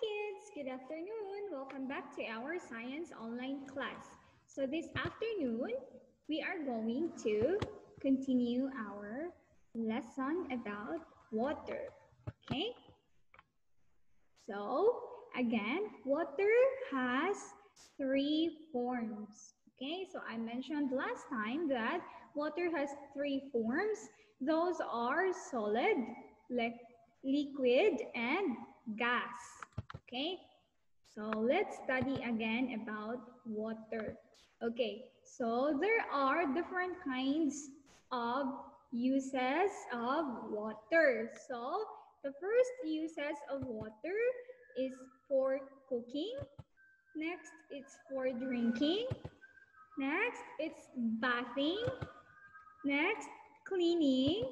kids, good afternoon. Welcome back to our science online class. So this afternoon, we are going to continue our lesson about water. Okay? So again, water has three forms. Okay, so I mentioned last time that water has three forms. Those are solid, liquid, and gas. Okay, so let's study again about water. Okay, so there are different kinds of uses of water. So the first uses of water is for cooking. Next, it's for drinking. Next, it's bathing. Next, cleaning.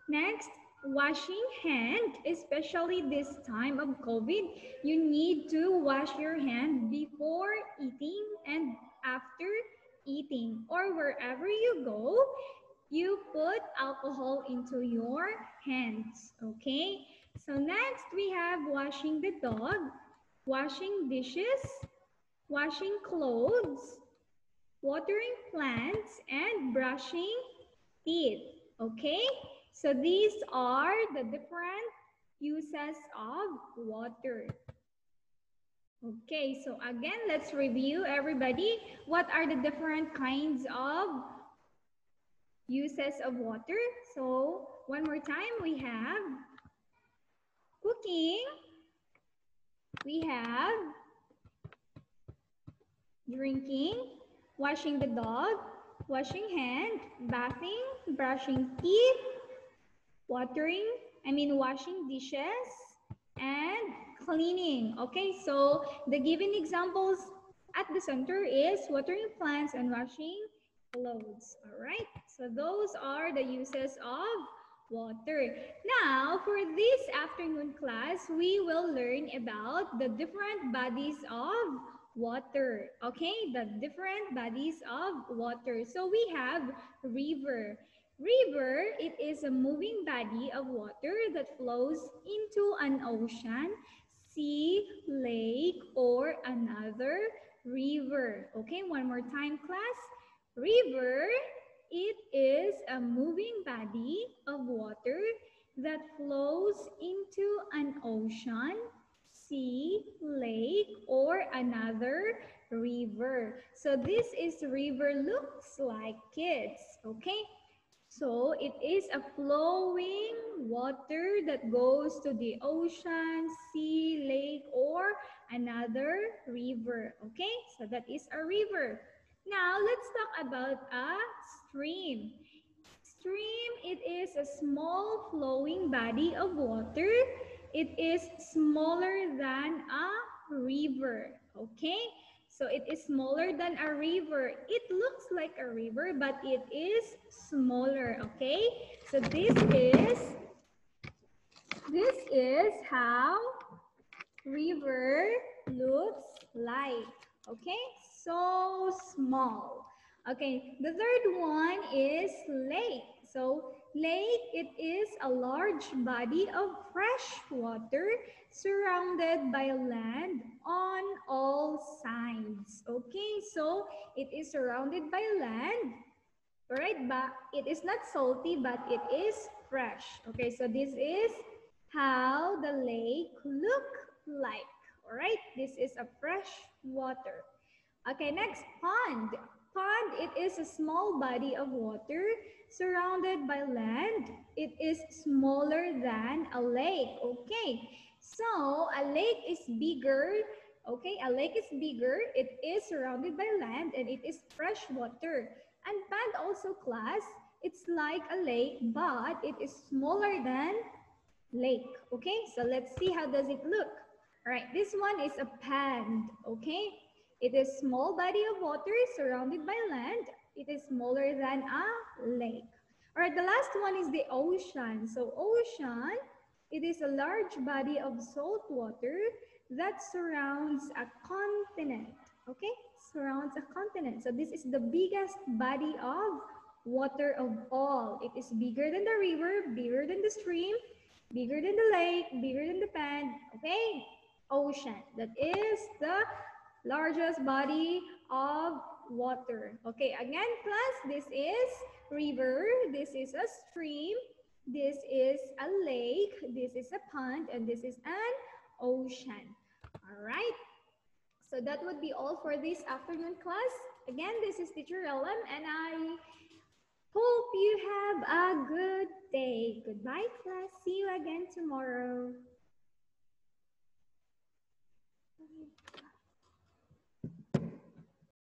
Next, washing hand, especially this time of COVID. You need to wash your hand before eating and after eating, or wherever you go, you put alcohol into your hands. Okay, so next we have washing the dog, washing dishes, washing clothes, watering plants, and brushing teeth. Okay, so these are the different uses of water. Okay, so again, let's review everybody. What are the different kinds of uses of water? So one more time, we have cooking, we have drinking, washing the dog, washing hand, bathing, brushing teeth, washing dishes, and cleaning. Okay, so the given examples at the center is watering plants and washing clothes. All right, so those are the uses of water. Now, for this afternoon class, we will learn about the different bodies of water. Okay, the different bodies of water. So we have river. River, it is a moving body of water that flows into an ocean, sea, lake, or another river. Okay, one more time, class. River, it is a moving body of water that flows into an ocean, sea, lake, or another river. So this is river looks like, kids. Okay, so it is a flowing water that goes to the ocean, sea, lake, or another river. Okay, so that is a river. Now let's talk about a stream. Stream, it is a small flowing body of water. It is smaller than a river. Okay, so it is smaller than a river. It looks like a river, but it is smaller. Okay, so this is how river looks like. Okay, so small. Okay, the third one is lake. So lake, it is a large body of fresh water surrounded by land on all sides. Okay, so it is surrounded by land. Alright, but it is not salty, but it is fresh. Okay, so this is how the lake look like. Alright, this is a fresh water. Okay, next, pond. Pond, it is a small body of water surrounded by land. It is smaller than a lake. Okay, so a lake is bigger. Okay, a lake is bigger. It is surrounded by land and it is fresh water. And pond also, class, it's like a lake, but it is smaller than lake. Okay, so let's see how does it look. All right, this one is a pond. Okay, it is small body of water surrounded by land. It is smaller than a lake. All right, the last one is the ocean. So ocean, it is a large body of salt water that surrounds a continent. Okay, surrounds a continent. So this is the biggest body of water of all. It is bigger than the river, bigger than the stream, bigger than the lake, bigger than the pond. Okay, ocean. That is the largest body of water. Okay, again, class, this is river, this is a stream, this is a lake, this is a pond, and this is an ocean. All right. So that would be all for this afternoon class. Again, this is Teacher Ellen, and I hope you have a good day. Goodbye, class. See you again tomorrow.